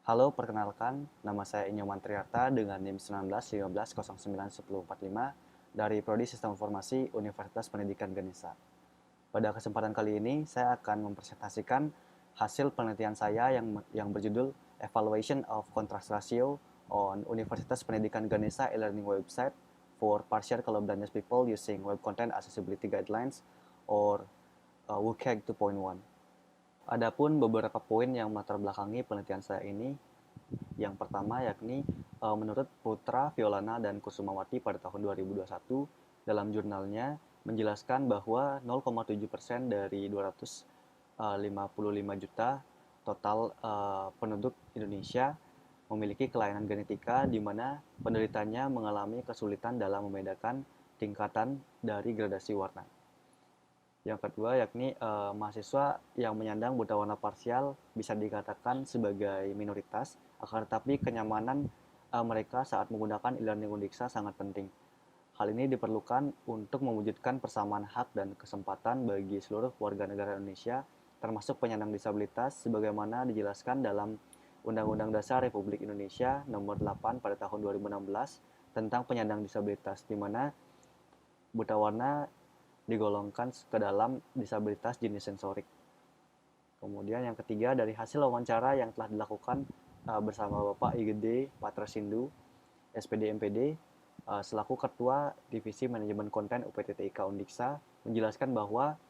Halo, perkenalkan, nama saya Inyoman Triarta dengan NIM 1915091045 dari Prodi Sistem Informasi Universitas Pendidikan Ganesha. Pada kesempatan kali ini, saya akan mempresentasikan hasil penelitian saya yang berjudul Evaluation of Contrast Ratio on Universitas Pendidikan Ganesha e-learning website for partial colorblindness people using Web Content Accessibility Guidelines or WCAG 2.1. Adapun beberapa poin yang melatar belakangi penelitian saya ini, yang pertama yakni menurut Putra, Violana, dan Kusumawati pada tahun 2021 dalam jurnalnya menjelaskan bahwa 0,7% dari 255 juta total penduduk Indonesia memiliki kelainan genetika di mana penderitanya mengalami kesulitan dalam membedakan tingkatan dari gradasi warna. Yang kedua yakni mahasiswa yang menyandang buta warna parsial bisa dikatakan sebagai minoritas, akan tetapi kenyamanan mereka saat menggunakan e-learning Undiksa sangat penting. Hal ini diperlukan untuk mewujudkan persamaan hak dan kesempatan bagi seluruh warga negara Indonesia, termasuk penyandang disabilitas, sebagaimana dijelaskan dalam Undang-Undang Dasar Republik Indonesia Nomor 8 pada tahun 2016 tentang penyandang disabilitas, di mana buta warna digolongkan ke dalam disabilitas jenis sensorik. Kemudian yang ketiga, dari hasil wawancara yang telah dilakukan bersama Bapak Igede Patrasindu, SPD MPD, selaku Ketua Divisi Manajemen Konten UPTTIK Undiksa, menjelaskan bahwa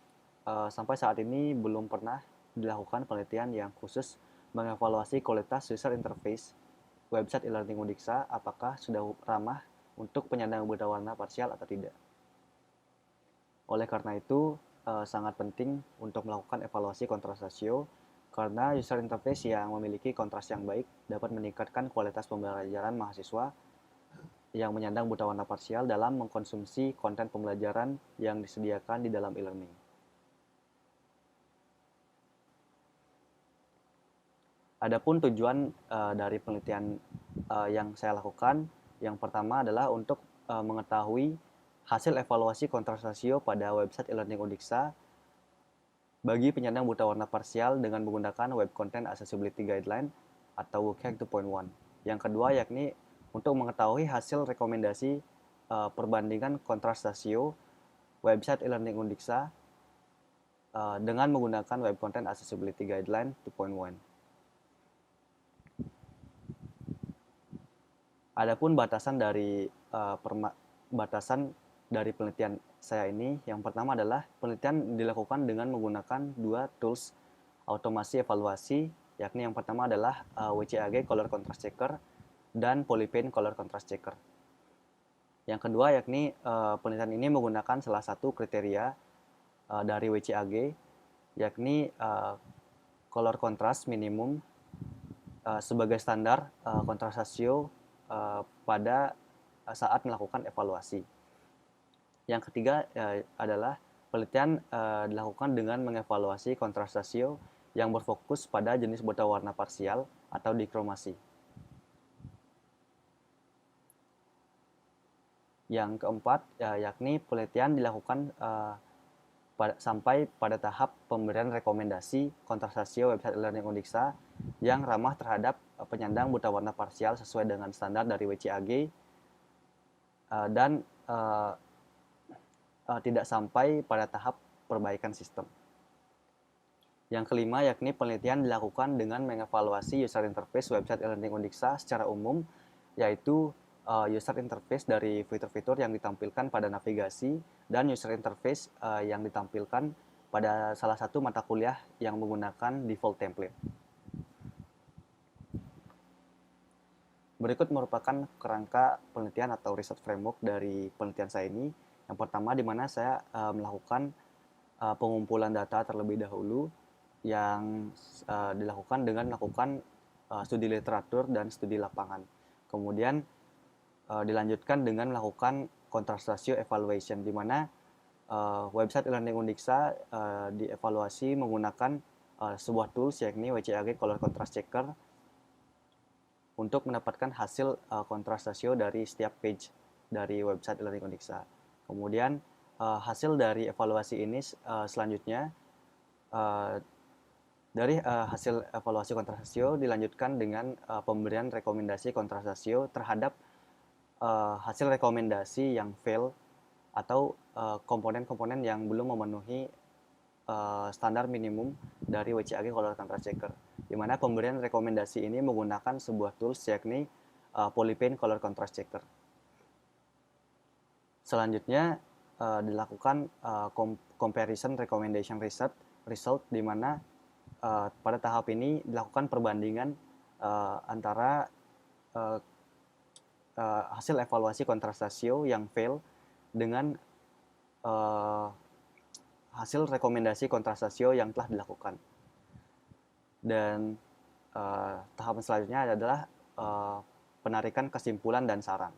sampai saat ini belum pernah dilakukan penelitian yang khusus mengevaluasi kualitas user interface website e-learning Undiksa apakah sudah ramah untuk penyandang buta warna parsial atau tidak. Oleh karena itu, sangat penting untuk melakukan evaluasi kontras rasio karena user interface yang memiliki kontras yang baik dapat meningkatkan kualitas pembelajaran mahasiswa yang menyandang buta warna parsial dalam mengkonsumsi konten pembelajaran yang disediakan di dalam e-learning. Adapun tujuan dari penelitian yang saya lakukan, yang pertama adalah untuk mengetahui hasil evaluasi kontras rasio pada website e-learning Undiksa bagi penyandang buta warna parsial dengan menggunakan Web Content Accessibility Guideline atau WCAG 2.1. Yang kedua yakni untuk mengetahui hasil rekomendasi perbandingan kontras rasio website e-learning Undiksa dengan menggunakan Web Content Accessibility Guideline 2.1. Adapun batasan dari penelitian saya ini, yang pertama adalah penelitian dilakukan dengan menggunakan dua tools automasi evaluasi, yakni yang pertama adalah WCAG Color Contrast Checker dan Polypaint Color Contrast Checker. Yang kedua yakni penelitian ini menggunakan salah satu kriteria dari WCAG, yakni color contrast minimum sebagai standar kontras rasio pada saat melakukan evaluasi. Yang ketiga adalah penelitian dilakukan dengan mengevaluasi kontras rasio yang berfokus pada jenis buta warna parsial atau dikromasi. Yang keempat yakni penelitian dilakukan sampai pada tahap pemberian rekomendasi kontras rasio website e-learning Undiksa yang ramah terhadap penyandang buta warna parsial sesuai dengan standar dari WCAG dan tidak sampai pada tahap perbaikan sistem. Yang kelima yakni penelitian dilakukan dengan mengevaluasi user interface website e-learning Undiksa secara umum, yaitu user interface dari fitur-fitur yang ditampilkan pada navigasi dan user interface yang ditampilkan pada salah satu mata kuliah yang menggunakan default template. Berikut merupakan kerangka penelitian atau research framework dari penelitian saya ini. Yang pertama, di mana saya melakukan pengumpulan data terlebih dahulu yang dilakukan dengan melakukan studi literatur dan studi lapangan. Kemudian dilanjutkan dengan melakukan contrast ratio evaluation, di mana website e-learning Undiksa dievaluasi menggunakan sebuah tools yakni WCAG Color Contrast Checker untuk mendapatkan hasil contrast ratio dari setiap page dari website e-learning Undiksa. Kemudian hasil dari evaluasi ini selanjutnya Dari hasil evaluasi kontrasasio dilanjutkan dengan pemberian rekomendasi kontrasasio terhadap hasil rekomendasi yang fail atau komponen-komponen yang belum memenuhi standar minimum dari WCAG Color Contrast Checker, di mana pemberian rekomendasi ini menggunakan sebuah tools yakni Polypaint Color Contrast Checker. Selanjutnya dilakukan comparison recommendation result, di mana pada tahap ini dilakukan perbandingan antara hasil evaluasi kontrastasio yang fail dengan hasil rekomendasi kontrastasio yang telah dilakukan. Dan tahapan selanjutnya adalah penarikan kesimpulan dan saran.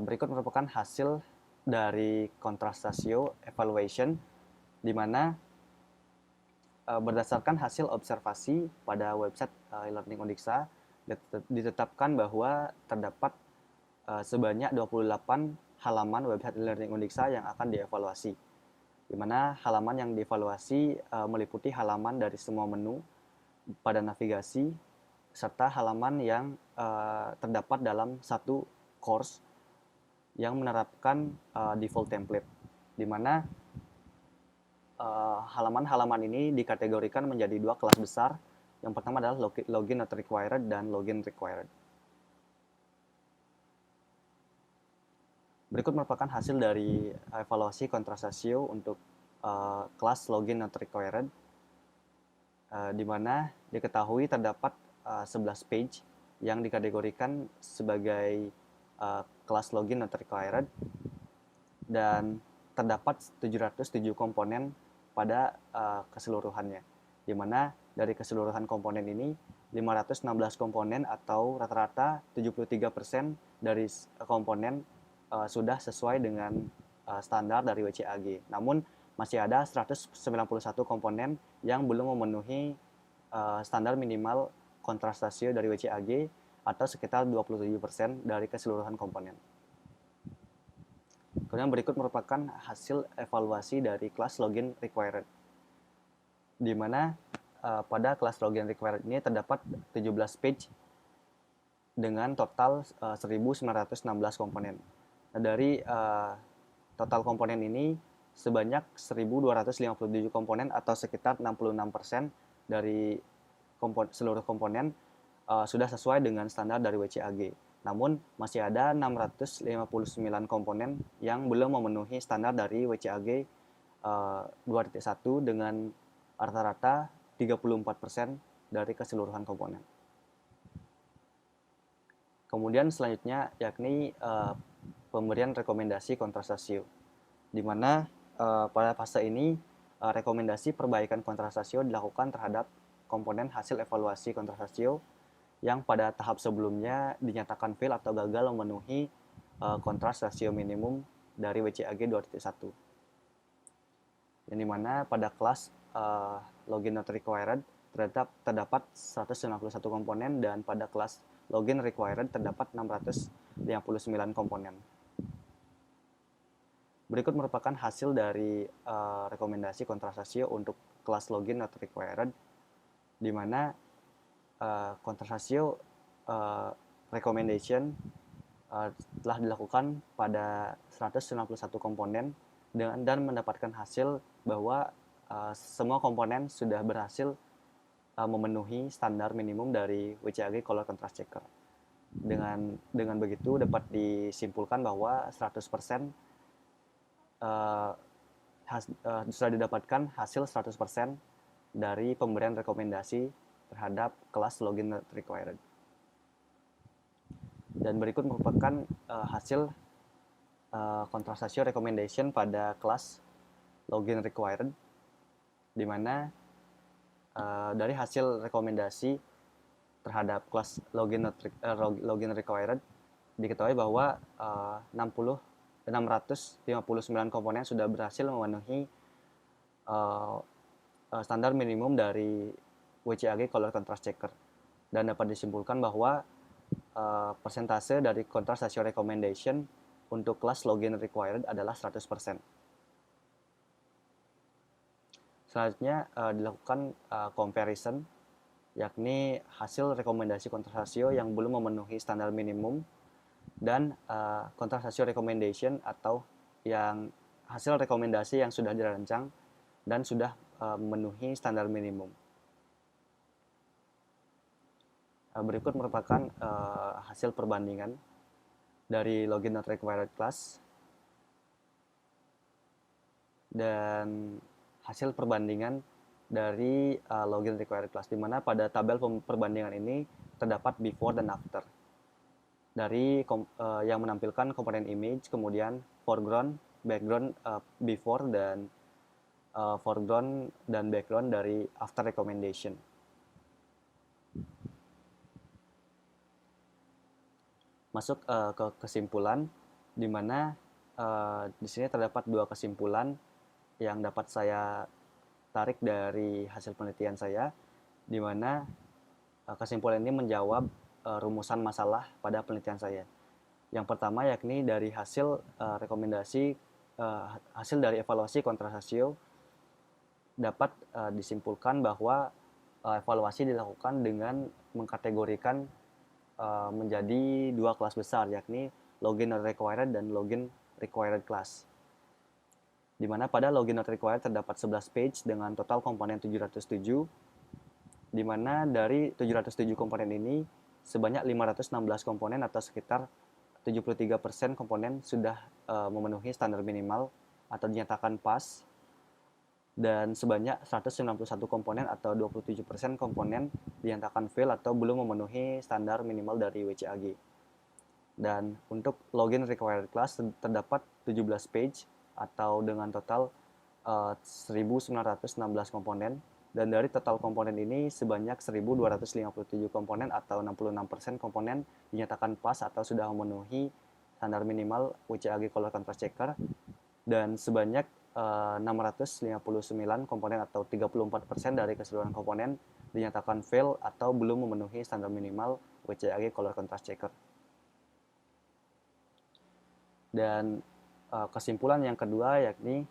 Berikut merupakan hasil dari kontrastasio evaluation, di mana berdasarkan hasil observasi pada website e-learning Undiksa ditetapkan bahwa terdapat sebanyak 28 halaman website e-learning Undiksa yang akan dievaluasi, di mana halaman yang dievaluasi meliputi halaman dari semua menu pada navigasi serta halaman yang terdapat dalam satu course yang menerapkan default template, di mana halaman-halaman ini dikategorikan menjadi dua kelas besar. Yang pertama adalah login not required dan login required. Berikut merupakan hasil dari evaluasi kontrastasio untuk kelas login not required, di mana diketahui terdapat 11 page yang dikategorikan sebagai kelas login not required, dan terdapat 707 komponen pada keseluruhannya, di mana dari keseluruhan komponen ini 516 komponen atau rata-rata 73% dari komponen sudah sesuai dengan standar dari WCAG. Namun masih ada 191 komponen yang belum memenuhi standar minimal kontrastasio dari WCAG atau sekitar 27% dari keseluruhan komponen. Kemudian berikut merupakan hasil evaluasi dari kelas login required, di mana pada kelas login required ini terdapat 17 page dengan total 1916 komponen. Nah, dari total komponen ini sebanyak 1257 komponen atau sekitar 66% dari seluruh komponen sudah sesuai dengan standar dari WCAG. Namun masih ada 659 komponen yang belum memenuhi standar dari WCAG 2.1 dengan rata-rata 34% dari keseluruhan komponen. Kemudian selanjutnya yakni pemberian rekomendasi kontrastasio, di mana pada fase ini rekomendasi perbaikan kontrastasio dilakukan terhadap komponen hasil evaluasi kontrastasio yang pada tahap sebelumnya dinyatakan fail atau gagal memenuhi kontrastasio minimum dari WCAG 2.1. Yang dimana pada kelas login not required terdapat 191 komponen, dan pada kelas login required terdapat 659 komponen. Berikut merupakan hasil dari rekomendasi kontrastasio untuk kelas login not required, di mana kontrastasio recommendation telah dilakukan pada 191 komponen dan mendapatkan hasil bahwa semua komponen sudah berhasil memenuhi standar minimum dari WCAG Color Contrast Checker. Dengan begitu dapat disimpulkan bahwa 100% sudah didapatkan hasil 100% dari pemberian rekomendasi terhadap kelas login not required. Dan berikut merupakan hasil kontrastasio recommendation pada kelas login required, di mana dari hasil rekomendasi terhadap kelas login required diketahui bahwa 659 komponen sudah berhasil memenuhi standar minimum dari WCAG Color Contrast Checker, dan dapat disimpulkan bahwa persentase dari kontrastasio recommendation untuk kelas login required adalah 100%. Selanjutnya dilakukan comparison, yakni hasil rekomendasi kontrasasio yang belum memenuhi standar minimum dan kontrasasio recommendation atau yang hasil rekomendasi yang sudah dirancang dan sudah memenuhi standar minimum. Berikut merupakan hasil perbandingan dari login not required class dan hasil perbandingan dari login required class, di mana pada tabel perbandingan ini terdapat before dan after dari yang menampilkan komponen image, kemudian foreground, background before, dan foreground dan background dari after recommendation. Masuk ke kesimpulan, di mana di sini terdapat dua kesimpulan yang dapat saya tarik dari hasil penelitian saya, di mana kesimpulan ini menjawab rumusan masalah pada penelitian saya. Yang pertama yakni dari hasil hasil dari evaluasi kontrasasio dapat disimpulkan bahwa evaluasi dilakukan dengan mengkategorikan menjadi dua kelas besar, yakni login not required dan login required class. Di mana pada login not required terdapat 11 page dengan total komponen 707, di mana dari 707 komponen ini sebanyak 516 komponen atau sekitar 73% komponen sudah memenuhi standar minimal atau dinyatakan pas, dan sebanyak 191 komponen atau 27% komponen dinyatakan fail atau belum memenuhi standar minimal dari WCAG. Dan untuk login required class terdapat 17 page atau dengan total 1916 komponen, dan dari total komponen ini sebanyak 1257 komponen atau 66% komponen dinyatakan pas atau sudah memenuhi standar minimal WCAG Color Contrast Checker, dan sebanyak 659 komponen atau 34% dari keseluruhan komponen dinyatakan fail atau belum memenuhi standar minimal WCAG Color Contrast Checker. Dan kesimpulan yang kedua yakni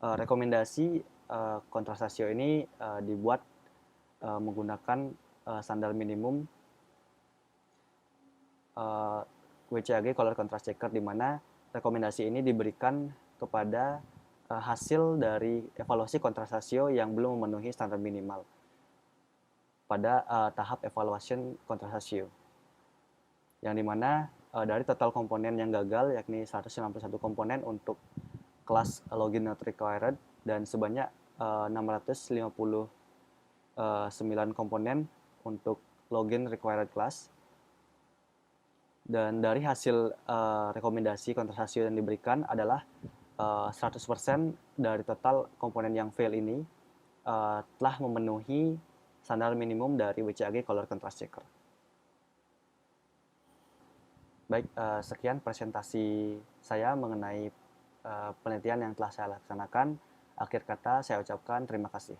rekomendasi kontrasasio ini dibuat menggunakan standar minimum WCAG Color Contrast Checker, di mana rekomendasi ini diberikan kepada hasil dari evaluasi kontrasasio yang belum memenuhi standar minimal pada tahap evaluation kontrasasio, yang dimana dari total komponen yang gagal yakni 191 komponen untuk kelas login not required dan sebanyak 659 komponen untuk login required class. Dan dari hasil rekomendasi kontrasasio yang diberikan adalah 100% dari total komponen yang fail ini telah memenuhi standar minimum dari WCAG Color Contrast Checker. Baik, sekian presentasi saya mengenai penelitian yang telah saya laksanakan. Akhir kata saya ucapkan terima kasih.